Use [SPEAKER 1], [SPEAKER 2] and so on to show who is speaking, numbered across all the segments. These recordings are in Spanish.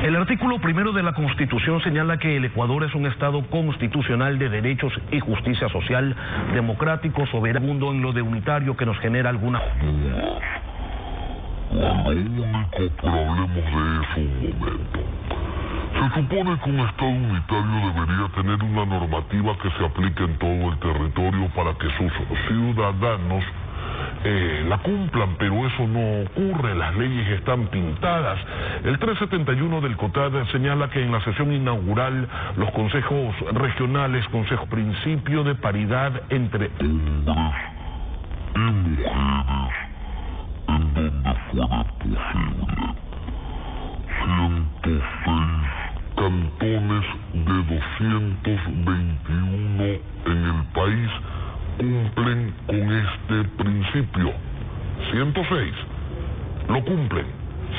[SPEAKER 1] El artículo primero de la Constitución señala que el Ecuador es un Estado constitucional de derechos y justicia social, democrático, soberano, en lo de unitario que nos genera alguna...
[SPEAKER 2] Cuando único que hablemos de eso un momento. Se supone que un Estado unitario debería tener una normativa que se aplique en todo el territorio para que sus ciudadanos la cumplan, pero eso no ocurre, las leyes están pintadas. El 371 del COTAD señala que en la sesión inaugural los consejos regionales, principio de paridad entre hombres y mujeres, en donde fuera posible. 106 cantones de 221 en el país cumplen con este principio. 106 lo cumplen,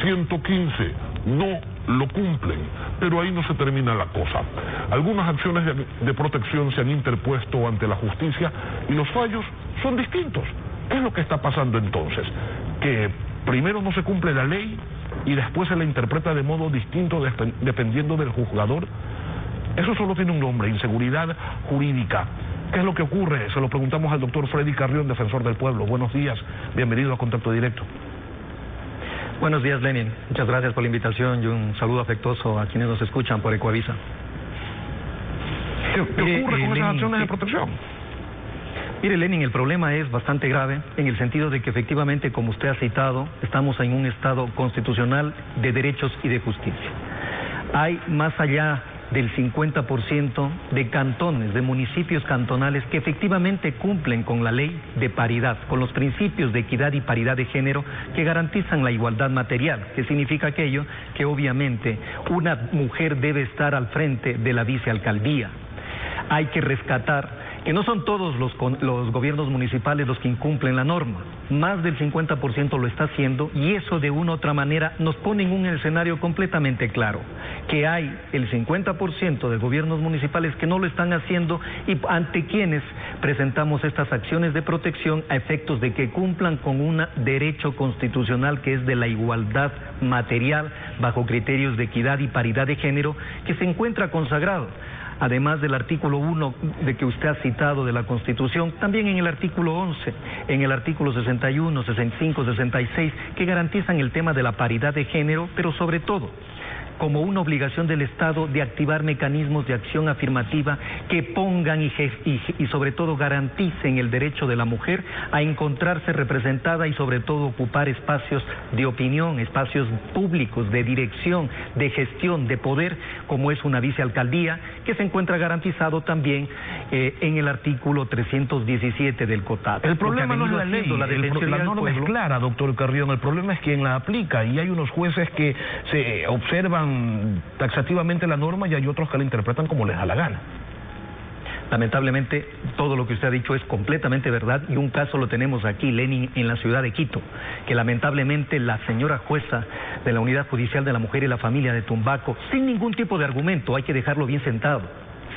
[SPEAKER 2] 115 no lo cumplen, pero ahí no se termina la cosa. Algunas acciones de protección se han interpuesto ante la justicia y los fallos son distintos. ¿Qué es lo que está pasando entonces? Que primero no se cumple la ley y después se la interpreta de modo distinto dependiendo del juzgador. Eso solo tiene un nombre: inseguridad jurídica. ¿Qué es lo que ocurre? Se lo preguntamos al doctor Freddy Carrión, defensor del pueblo. Buenos días, bienvenido a Contacto Directo.
[SPEAKER 3] Buenos días, Lenin. Muchas gracias por la invitación y un saludo afectuoso a quienes nos escuchan por Ecuavisa.
[SPEAKER 1] ¿Qué ocurre con esas acciones de protección?
[SPEAKER 3] Mire, Lenin, el problema es bastante grave en el sentido de que efectivamente, como usted ha citado, estamos en un Estado constitucional de derechos y de justicia. Hay más allá del 50% de cantones, de municipios cantonales que efectivamente cumplen con la ley de paridad, con los principios de equidad y paridad de género que garantizan la igualdad material, que significa aquello que obviamente una mujer debe estar al frente de la vicealcaldía. Hay que rescatar que no son todos los gobiernos municipales los que incumplen la norma. Más del 50% lo está haciendo, y eso de una u otra manera nos pone en un escenario completamente claro, que hay el 50% de gobiernos municipales que no lo están haciendo y ante quienes presentamos estas acciones de protección a efectos de que cumplan con un derecho constitucional que es de la igualdad material bajo criterios de equidad y paridad de género, que se encuentra consagrado. Además del artículo 1 de que usted ha citado de la Constitución, también en el artículo 11, en el artículo 61, 65, 66, que garantizan el tema de la paridad de género, pero sobre todo como una obligación del Estado de activar mecanismos de acción afirmativa que pongan y sobre todo garanticen el derecho de la mujer a encontrarse representada y sobre todo ocupar espacios de opinión, espacios públicos, de dirección, de gestión, de poder, como es una vicealcaldía, que se encuentra garantizado también en el artículo 317 del COTAD.
[SPEAKER 1] El problema no es la ley, la norma es clara, doctor Carrión, el problema es quien la aplica, y hay unos jueces que se observan taxativamente la norma y hay otros que la interpretan como les da la gana.
[SPEAKER 3] Lamentablemente, todo lo que usted ha dicho es completamente verdad, y un caso lo tenemos aquí, Lenin, en la ciudad de Quito, que lamentablemente la señora jueza de la Unidad Judicial de la Mujer y la Familia de Tumbaco, sin ningún tipo de argumento, hay que dejarlo bien sentado,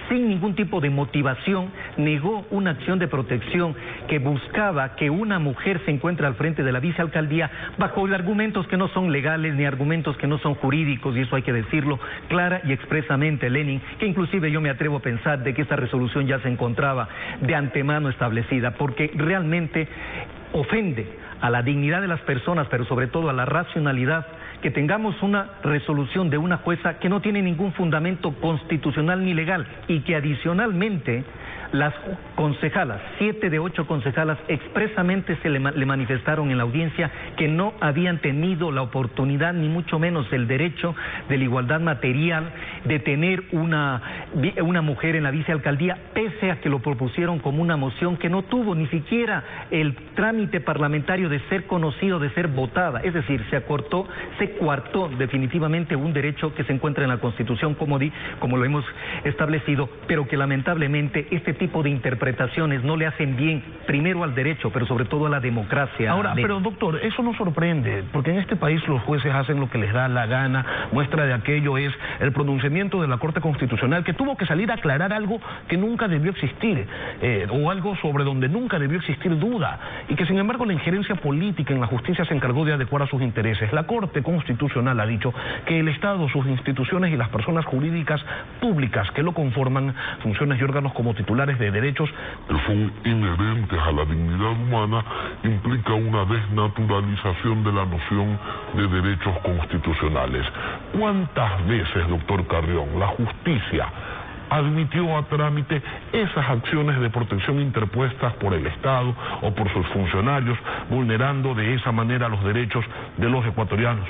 [SPEAKER 3] sin ningún tipo de motivación, negó una acción de protección que buscaba que una mujer se encuentre al frente de la vicealcaldía bajo argumentos que no son legales ni argumentos que no son jurídicos, y eso hay que decirlo clara y expresamente, Lenin, que inclusive yo me atrevo a pensar de que esta resolución ya se encontraba de antemano establecida, porque realmente ofende a la dignidad de las personas, pero sobre todo a la racionalidad, que tengamos una resolución de una jueza que no tiene ningún fundamento constitucional ni legal, y que adicionalmente las concejalas, 7 de 8 concejalas, expresamente le manifestaron en la audiencia que no habían tenido la oportunidad, ni mucho menos el derecho de la igualdad material, de tener una mujer en la vicealcaldía, pese a que lo propusieron como una moción que no tuvo ni siquiera el trámite parlamentario de ser conocido, de ser votada. Es decir, se coartó definitivamente un derecho que se encuentra en la Constitución, como lo hemos establecido, pero que lamentablemente este tipo de interpretaciones no le hacen bien, primero al derecho, pero sobre todo a la democracia.
[SPEAKER 1] Ahora, pero doctor, eso no sorprende, porque en este país los jueces hacen lo que les da la gana. Muestra de aquello es el pronunciamiento de la Corte Constitucional, que tuvo que salir a aclarar algo que nunca debió existir, o algo sobre donde nunca debió existir duda, y que sin embargo la injerencia política en la justicia se encargó de adecuar a sus intereses. La Corte Constitucional ha dicho que el Estado, sus instituciones y las personas jurídicas públicas que lo conforman, funciones y órganos como titulares de derechos
[SPEAKER 2] que son inherentes a la dignidad humana, implica una desnaturalización de la noción de derechos constitucionales. ¿Cuántas veces, doctor Carrión, la justicia admitió a trámite esas acciones de protección interpuestas por el Estado o por sus funcionarios, vulnerando de esa manera los derechos de los ecuatorianos?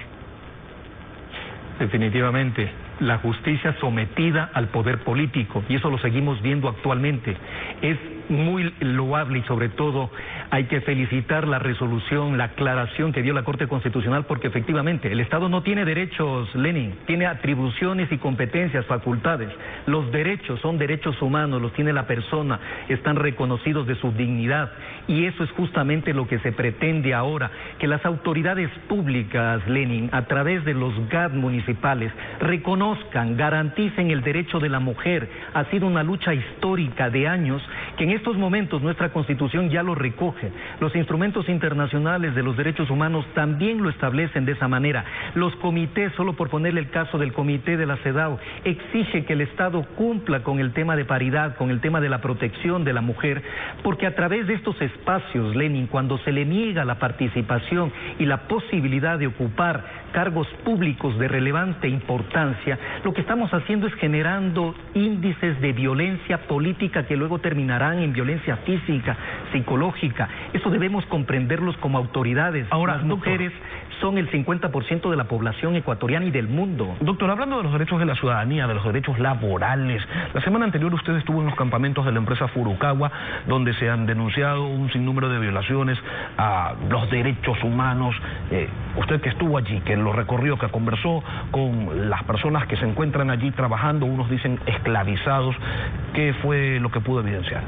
[SPEAKER 3] Definitivamente, la justicia sometida al poder político, y eso lo seguimos viendo actualmente. Es muy loable y sobre todo hay que felicitar la resolución, la aclaración que dio la Corte Constitucional, porque efectivamente el Estado no tiene derechos, Lenin, tiene atribuciones y competencias, facultades. Los derechos son derechos humanos, los tiene la persona, están reconocidos de su dignidad, y eso es justamente lo que se pretende ahora, que las autoridades públicas, Lenin, a través de los GAD municipales, reconozcan, garanticen el derecho de la mujer. Ha sido una lucha histórica de años que en estos momentos nuestra Constitución ya lo recoge. Los instrumentos internacionales de los derechos humanos también lo establecen de esa manera. Los comités, solo por ponerle el caso del comité de la CEDAW, exige que el Estado cumpla con el tema de paridad, con el tema de la protección de la mujer, porque a través de estos espacios, Lenin, cuando se le niega la participación y la posibilidad de ocupar cargos públicos de relevante importancia, lo que estamos haciendo es generando índices de violencia política que luego terminarán en violencia física, psicológica. Eso debemos comprenderlos como autoridades.
[SPEAKER 1] Ahora,
[SPEAKER 3] las mujeres son el 50% de la población ecuatoriana y del mundo.
[SPEAKER 1] Doctor, hablando de los derechos de la ciudadanía, de los derechos laborales, la semana anterior usted estuvo en los campamentos de la empresa Furukawa, donde se han denunciado un sinnúmero de violaciones a los derechos humanos. Usted que estuvo allí, que lo recorrió, que conversó con las personas que se encuentran allí trabajando, unos dicen esclavizados, ¿qué fue lo que pudo evidenciar?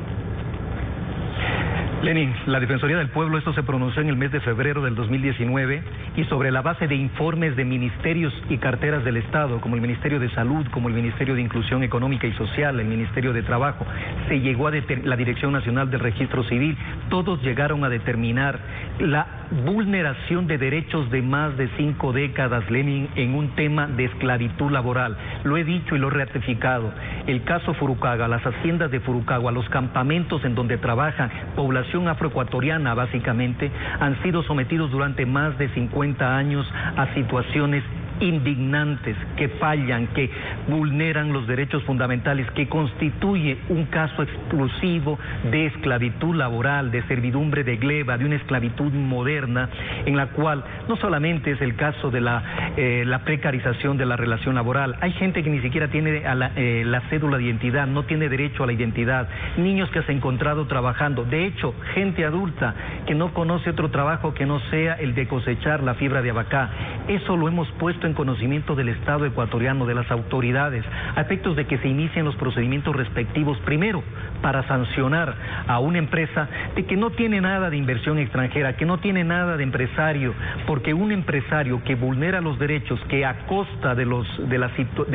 [SPEAKER 3] Lenin, la Defensoría del Pueblo, esto se pronunció en el mes de febrero del 2019 y sobre la base de informes de ministerios y carteras del Estado, como el Ministerio de Salud, como el Ministerio de Inclusión Económica y Social, el Ministerio de Trabajo, se llegó a la Dirección Nacional del Registro Civil, todos llegaron a determinar la vulneración de derechos de más de 5 décadas, Lenin, en un tema de esclavitud laboral. Lo he dicho y lo he ratificado. El caso Furukawa, las haciendas de Furukawa, los campamentos en donde trabajan población afroecuatoriana básicamente, han sido sometidos durante más de 50 años a situaciones indignantes, que fallan, que vulneran los derechos fundamentales, que constituye un caso exclusivo de esclavitud laboral, de servidumbre de gleba, de una esclavitud moderna, en la cual no solamente es el caso de la precarización de la relación laboral, hay gente que ni siquiera tiene la cédula de identidad, no tiene derecho a la identidad, niños que se han encontrado trabajando, de hecho, gente adulta que no conoce otro trabajo que no sea el de cosechar la fibra de abacá. Eso lo hemos puesto en conocimiento del Estado ecuatoriano, de las autoridades, a efectos de que se inicien los procedimientos respectivos, primero, para sancionar a una empresa de que no tiene nada de inversión extranjera, que no tiene nada de empresario, porque un empresario que vulnera los derechos, que a costa de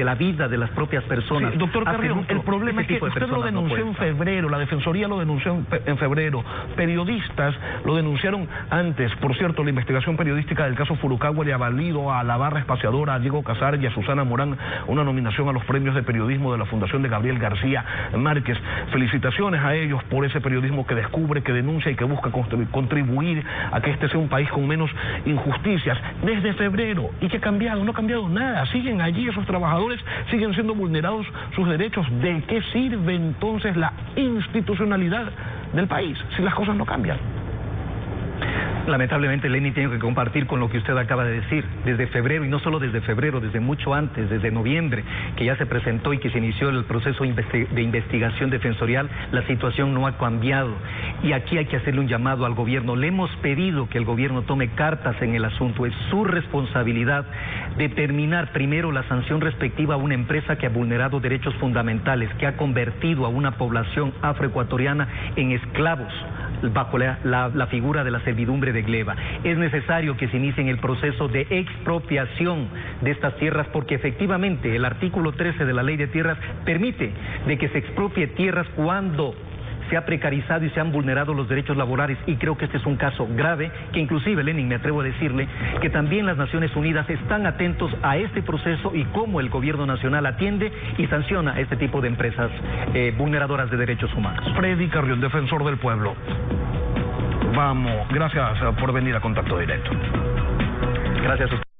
[SPEAKER 3] la vida de las propias personas...
[SPEAKER 1] Sí, doctor Carrión, el problema es que usted lo denunció en febrero, la Defensoría lo denunció en febrero, periodistas lo denunciaron antes. Por cierto, la investigación periodística del caso Furukawa le ha valido a la barra espaciadora, a Diego Casar y a Susana Morán una nominación a los premios de periodismo de la Fundación de Gabriel García Márquez. Felicitaciones a ellos por ese periodismo que descubre, que denuncia y que busca contribuir a que este sea un país con menos injusticias. Desde febrero, ¿y qué ha cambiado? No ha cambiado nada, siguen allí esos trabajadores, siguen siendo vulnerados sus derechos. ¿De qué sirve entonces la institucionalidad del país si las cosas no cambian?
[SPEAKER 3] Lamentablemente, Lenin, tengo que compartir con lo que usted acaba de decir. Desde febrero, y no solo desde febrero, desde mucho antes, desde noviembre, que ya se presentó y que se inició el proceso de investigación defensorial, la situación no ha cambiado. Y aquí hay que hacerle un llamado al gobierno. Le hemos pedido que el gobierno tome cartas en el asunto. Es su responsabilidad determinar primero la sanción respectiva a una empresa que ha vulnerado derechos fundamentales, que ha convertido a una población afroecuatoriana en esclavos bajo la figura de la servidumbre de gleba. Es necesario que se inicie el proceso de expropiación de estas tierras, porque efectivamente el artículo 13 de la Ley de Tierras permite de que se expropie tierras cuando se ha precarizado y se han vulnerado los derechos laborales, y creo que este es un caso grave, que inclusive, Lenin, me atrevo a decirle que también las Naciones Unidas están atentos a este proceso y cómo el gobierno nacional atiende y sanciona a este tipo de empresas vulneradoras de derechos humanos.
[SPEAKER 1] Freddy Carrión, defensor del pueblo. Vamos, gracias por venir a Contacto Directo.
[SPEAKER 3] Gracias a usted.